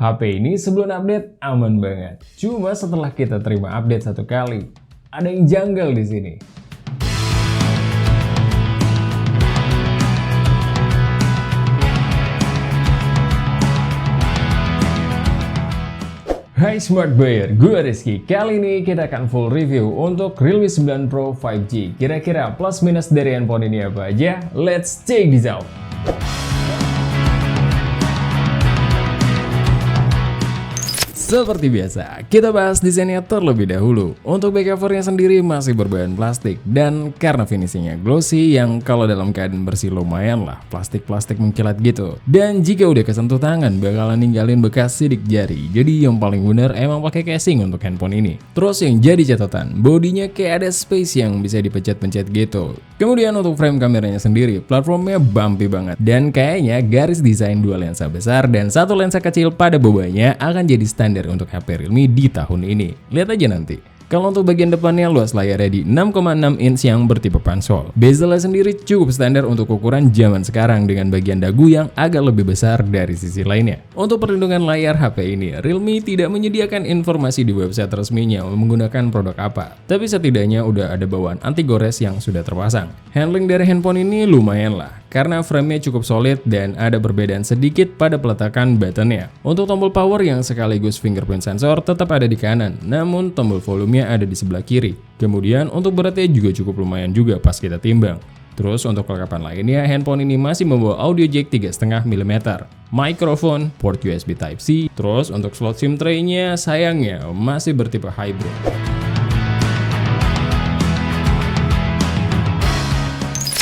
HP ini sebelum update aman banget. Cuma setelah kita terima update satu kali, ada yang janggal di sini. Hai Smart Buyer, gue Rizky. Kali ini kita akan full review untuk Realme 9 Pro 5G. Kira-kira plus minus dari handphone ini apa aja? Let's check this out. Seperti biasa, kita bahas desainnya terlebih dahulu. Untuk back covernya sendiri masih berbahan plastik dan karena finishingnya glossy yang kalau dalam keadaan bersih lumayan lah plastik-plastik mengkilat gitu. Dan jika udah kesentuh tangan bakalan ninggalin bekas sidik jari. Jadi yang paling bener emang pakai casing untuk handphone ini. Terus yang jadi catatan, bodinya kayak ada space yang bisa dipencet-pencet gitu. Kemudian untuk frame kameranya sendiri, platformnya bumpy banget. Dan kayaknya garis desain dua lensa besar dan satu lensa kecil pada bawahnya akan jadi standar untuk HP Realme di tahun ini. Lihat aja nanti. Kalau untuk bagian depannya luas layarnya di 6,6 inch yang bertipe pansol. Bezelnya sendiri cukup standar untuk ukuran zaman sekarang dengan bagian dagu yang agak lebih besar dari sisi lainnya. Untuk perlindungan layar HP ini, Realme tidak menyediakan informasi di website resminya menggunakan produk apa. Tapi setidaknya udah ada bawaan anti gores yang sudah terpasang. Handling dari handphone ini lumayan lah, karena framenya cukup solid dan ada perbedaan sedikit pada peletakan buttonnya. Untuk tombol power yang sekaligus fingerprint sensor tetap ada di kanan, namun tombol volumenya ada di sebelah kiri. Kemudian untuk beratnya juga cukup lumayan juga pas kita timbang. Terus untuk kelengkapan lainnya, handphone ini masih membawa audio jack 3,5 mm, mikrofon, port USB Type-C, terus untuk slot SIM tray-nya sayangnya masih bertipe hybrid.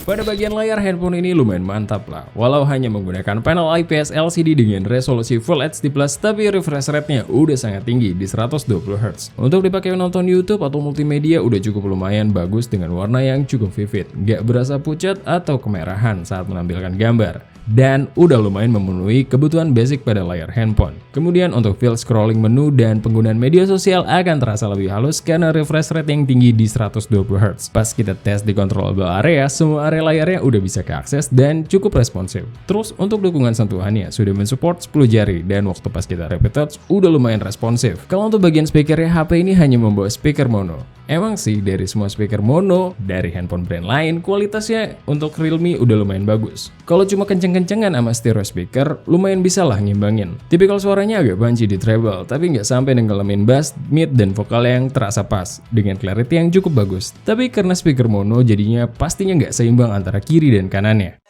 Pada bagian layar handphone ini lumayan mantap lah, walau hanya menggunakan panel IPS LCD dengan resolusi Full HD+, tapi refresh rate-nya udah sangat tinggi di 120Hz. Untuk dipakai nonton YouTube atau multimedia udah cukup lumayan bagus dengan warna yang cukup vivid, gak berasa pucat atau kemerahan saat menampilkan gambar. Dan udah lumayan memenuhi kebutuhan basic pada layar handphone. Kemudian untuk feel scrolling menu dan penggunaan media sosial akan terasa lebih halus karena refresh rate yang tinggi di 120Hz. Pas kita tes di controllable area, semua area layarnya udah bisa keakses dan cukup responsif. Terus untuk dukungan sentuhannya sudah mensupport 10 jari dan waktu pas kita rapid touch udah lumayan responsif. Kalau untuk bagian speakernya, HP ini hanya membawa speaker mono. Emang sih dari semua speaker mono dari handphone brand lain kualitasnya untuk Realme udah lumayan bagus. Kalau cuma kenceng-kencengan sama stereo speaker lumayan bisa lah ngimbangin. Tipikal suaranya agak punchy di treble tapi nggak sampai nenggelamin bass, mid dan vokal yang terasa pas dengan clarity yang cukup bagus. Tapi karena speaker mono jadinya pastinya nggak seimbang antara kiri dan kanannya.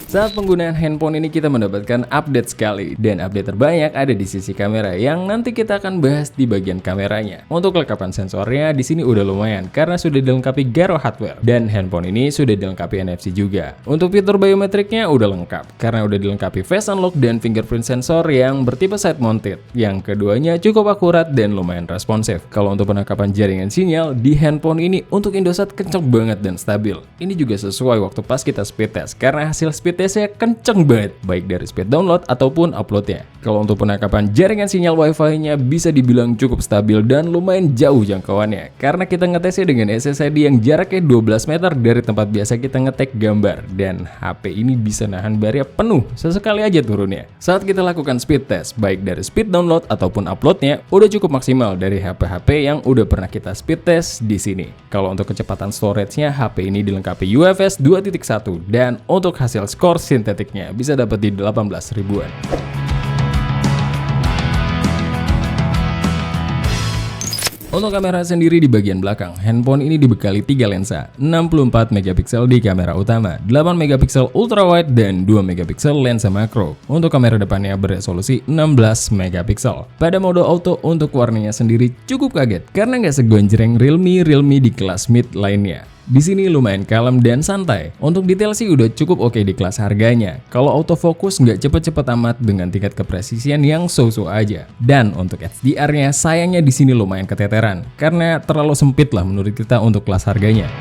Saat penggunaan handphone ini kita mendapatkan update sekali, dan update terbanyak ada di sisi kamera yang nanti kita akan bahas di bagian kameranya. Untuk kelengkapan sensornya di sini udah lumayan karena sudah dilengkapi gyro hardware dan handphone ini sudah dilengkapi NFC juga. Untuk fitur biometriknya udah lengkap karena udah dilengkapi face unlock dan fingerprint sensor yang bertipe side mounted. Yang keduanya cukup akurat dan lumayan responsif. Kalau untuk penangkapan jaringan sinyal di handphone ini untuk Indosat kenceng banget dan stabil. Ini juga sesuai waktu pas kita speed test karena hasil speed testnya kenceng banget, baik dari speed download ataupun uploadnya. Kalau untuk penangkapan jaringan sinyal wifi-nya bisa dibilang cukup stabil dan lumayan jauh jangkauannya, karena kita ngetesnya dengan SSID yang jaraknya 12 meter dari tempat biasa kita ngetek gambar, dan HP ini bisa nahan barnya penuh sesekali aja turunnya. Saat kita lakukan speed test, baik dari speed download ataupun uploadnya, udah cukup maksimal dari HP-HP yang udah pernah kita speed test di sini. Kalau untuk kecepatan storage-nya, HP ini dilengkapi UFS 2.1 dan untuk hasil skor sintetiknya bisa dapat di 18 ribuan. Untuk kamera sendiri di bagian belakang, handphone ini dibekali 3 lensa, 64 megapiksel di kamera utama, 8 megapiksel ultrawide dan 2 megapiksel lensa makro. Untuk kamera depannya beresolusi 16 megapiksel. Pada mode auto untuk warnanya sendiri cukup kaget karena nggak segonjreng Realme di kelas mid lainnya. Di sini lumayan kalem dan santai. Untuk detail sih udah cukup oke di kelas harganya. Kalau autofocus nggak cepet-cepet amat dengan tingkat kepresisian yang so-so aja. Dan untuk HDR-nya sayangnya di sini lumayan keteteran karena terlalu sempit lah menurut kita untuk kelas harganya.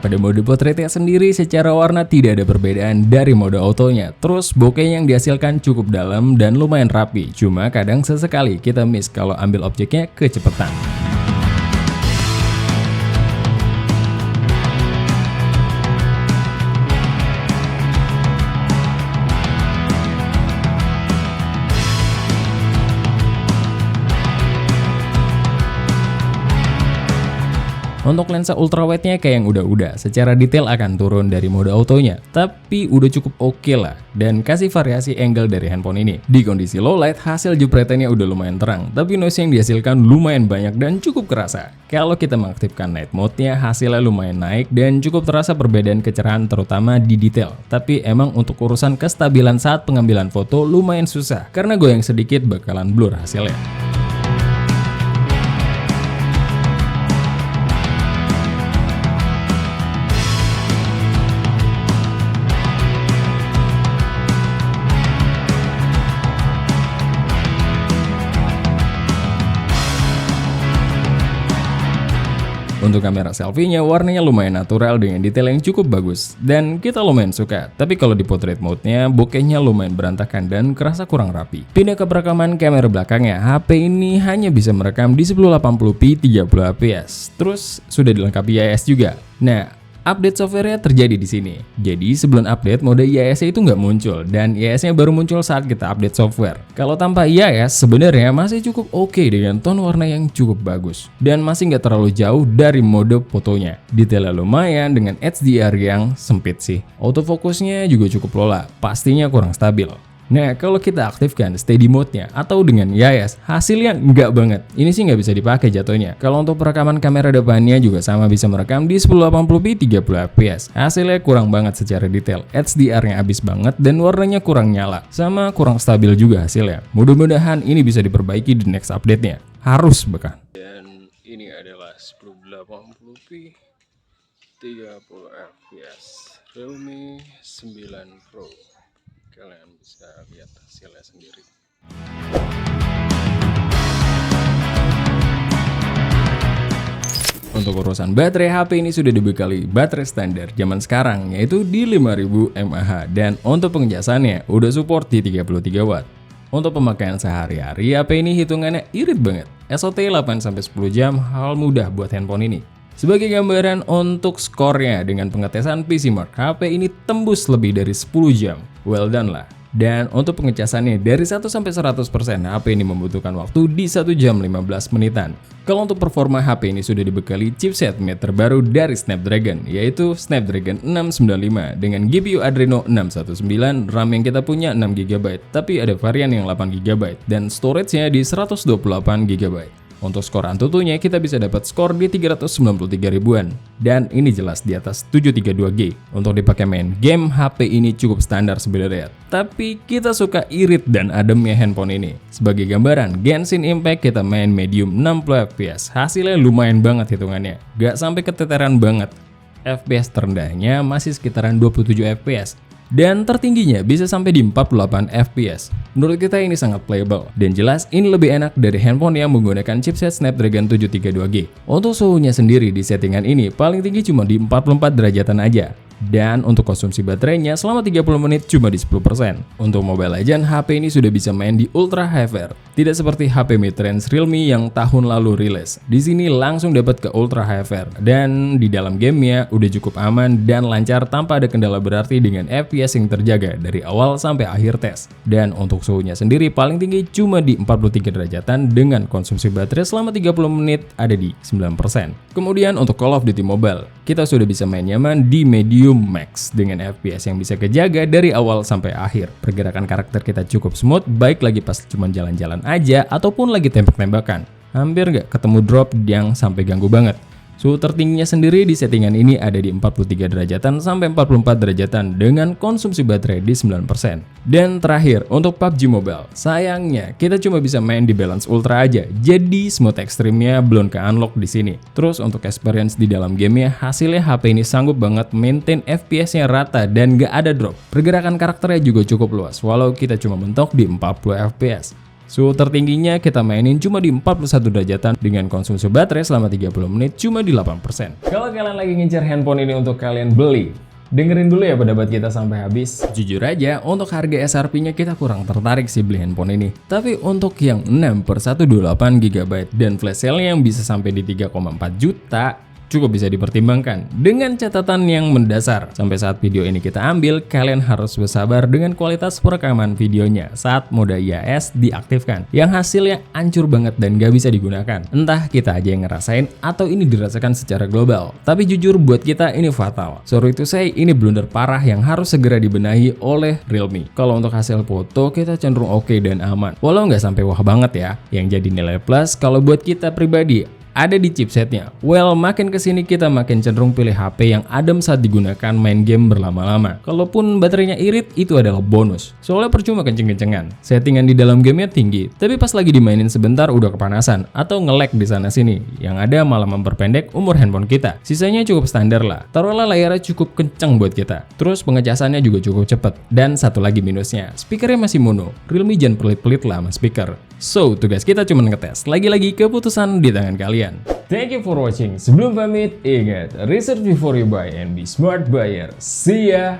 Pada mode portraitnya sendiri secara warna tidak ada perbedaan dari mode autonya. Terus bokeh yang dihasilkan cukup dalam dan lumayan rapi. Cuma kadang sesekali kita miss kalau ambil objeknya kecepatan. Untuk lensa ultrawide-nya kayak yang udah-udah, secara detail akan turun dari mode autonya, tapi udah cukup oke lah, dan kasih variasi angle dari handphone ini. Di kondisi low light, hasil jepretannya udah lumayan terang, tapi noise yang dihasilkan lumayan banyak dan cukup kerasa. Kalau kita mengaktifkan night mode-nya, hasilnya lumayan naik dan cukup terasa perbedaan kecerahan terutama di detail. Tapi emang untuk urusan kestabilan saat pengambilan foto lumayan susah, karena goyang sedikit bakalan blur hasilnya. Untuk kamera selfie-nya warnanya lumayan natural dengan detail yang cukup bagus dan kita lumayan suka. Tapi kalau di portrait mode-nya bokehnya lumayan berantakan dan kerasa kurang rapi. Pindah ke perekaman kamera belakangnya, HP ini hanya bisa merekam di 1080p 30fps. Terus sudah dilengkapi IIS juga. Nah, update software-nya terjadi di sini. Jadi sebelum update mode IIS itu nggak muncul dan IIS-nya baru muncul saat kita update software. Kalau tanpa IIS sebenarnya masih cukup oke dengan tone warna yang cukup bagus dan masih nggak terlalu jauh dari mode fotonya. Detailnya lumayan dengan HDR yang sempit sih. Autofocusnya juga cukup lola, pastinya kurang stabil. Nah, kalau kita aktifkan steady mode-nya atau dengan IIS, hasilnya nggak banget. Ini sih nggak bisa dipakai jatuhnya. Kalau untuk perekaman kamera depannya juga sama bisa merekam di 1080p 30fps. Hasilnya kurang banget secara detail. HDR-nya habis banget dan warnanya kurang nyala. Sama kurang stabil juga hasilnya. Mudah-mudahan ini bisa diperbaiki di next update-nya. Harus bahkan. Dan ini adalah 1080p 30fps Realme 9 Pro. Kalian bisa lihat hasilnya sendiri. Untuk urusan baterai, HP ini sudah dibekali baterai standar zaman sekarang yaitu di 5000 mAh dan untuk pengecasannya udah support di 33 watt. Untuk pemakaian sehari-hari, HP ini hitungannya irit banget. SOT 8-10 jam, hal mudah buat handphone ini. Sebagai gambaran untuk skornya dengan pengetesan PCMark, HP ini tembus lebih dari 10 jam. Well done lah. Dan untuk pengecasannya dari 1 sampai 100%, HP ini membutuhkan waktu di 1 jam 15 menitan. Kalau untuk performa HP ini sudah dibekali chipset mid terbaru dari Snapdragon, yaitu Snapdragon 695 dengan GPU Adreno 619, RAM yang kita punya 6GB, tapi ada varian yang 8GB dan storage-nya di 128GB. Untuk skor Antutunya kita bisa dapat skor di 393 ribuan dan ini jelas di atas 732G. Untuk dipakai main game, HP ini cukup standar sebenarnya, tapi kita suka irit dan ademnya handphone ini. Sebagai gambaran, Genshin Impact kita main medium 60fps, hasilnya lumayan banget hitungannya, gak sampai keteteran banget. FPS terendahnya masih sekitaran 27fps. Dan tertingginya bisa sampai di 48 fps. Menurut kita ini sangat playable dan jelas ini lebih enak dari handphone yang menggunakan chipset Snapdragon 732G. Untuk suhunya sendiri di settingan ini paling tinggi cuma di 44 derajatan aja. Dan untuk konsumsi baterainya selama 30 menit cuma di 10%. Untuk Mobile Legends, HP ini sudah bisa main di Ultra HFR. Tidak seperti HP mid-range Realme yang tahun lalu rilis. Di sini langsung dapat ke Ultra HFR. Dan di dalam gamenya udah cukup aman dan lancar tanpa ada kendala berarti dengan FPS yang terjaga dari awal sampai akhir tes. Dan untuk suhunya sendiri paling tinggi cuma di 43 derajatan dengan konsumsi baterai selama 30 menit ada di 9%. Kemudian untuk Call of Duty Mobile, kita sudah bisa main nyaman di medium max dengan FPS yang bisa kejaga dari awal sampai akhir. Pergerakan karakter kita cukup smooth, baik lagi pas cuma jalan-jalan aja ataupun lagi tembak-tembakan. Hampir nggak ketemu drop yang sampai ganggu banget. Suhu tertingginya sendiri di settingan ini ada di 43 derajatan sampai 44 derajatan dengan konsumsi baterai di 9%. Dan terakhir, untuk PUBG Mobile, sayangnya kita cuma bisa main di balance ultra aja, jadi smooth ekstrimnya belum ke-unlock di sini. Terus untuk experience di dalam gamenya, hasilnya HP ini sanggup banget maintain FPS-nya rata dan gak ada drop. Pergerakan karakternya juga cukup luas, walau kita cuma mentok di 40 FPS. Suhu tertingginya kita mainin cuma di 41 derajatan dengan konsumsi baterai selama 30 menit cuma di 8%. Kalau kalian lagi ngincer handphone ini untuk kalian beli, dengerin dulu ya pendapat kita sampai habis. Jujur aja, untuk harga SRP-nya kita kurang tertarik sih beli handphone ini. Tapi untuk yang 6/128GB dan flash sale yang bisa sampai di 3,4 juta, cukup bisa dipertimbangkan dengan catatan yang mendasar. Sampai saat video ini kita ambil, kalian harus bersabar dengan kualitas perekaman videonya saat mode IAS diaktifkan, yang hasilnya hancur banget dan gak bisa digunakan. Entah kita aja yang ngerasain atau ini dirasakan secara global. Tapi jujur buat kita ini fatal. Sorry to say, ini blunder parah yang harus segera dibenahi oleh Realme. Kalau untuk hasil foto kita cenderung oke dan aman, walau nggak sampai wah banget ya. Yang jadi nilai plus kalau buat kita pribadi ada di chipsetnya. Well, makin kesini kita makin cenderung pilih HP yang adem saat digunakan main game berlama-lama. Kalaupun baterainya irit, itu adalah bonus. Soalnya percuma kenceng-kencengan. Settingan di dalam gamenya tinggi, tapi pas lagi dimainin sebentar udah kepanasan atau nge-lag di sana-sini. Yang ada malah memperpendek umur handphone kita. Sisanya cukup standar lah. Taruhlah layarnya cukup kenceng buat kita. Terus pengecasannya juga cukup cepet. Dan satu lagi minusnya, speakernya masih mono. Realme jangan pelit-pelit lah sama speaker. So, tugas kita cuma ngetes. Lagi-lagi keputusan di tangan kalian. Thank you for watching. Sebelum pamit, ingat, research before you buy and be smart buyer. See ya!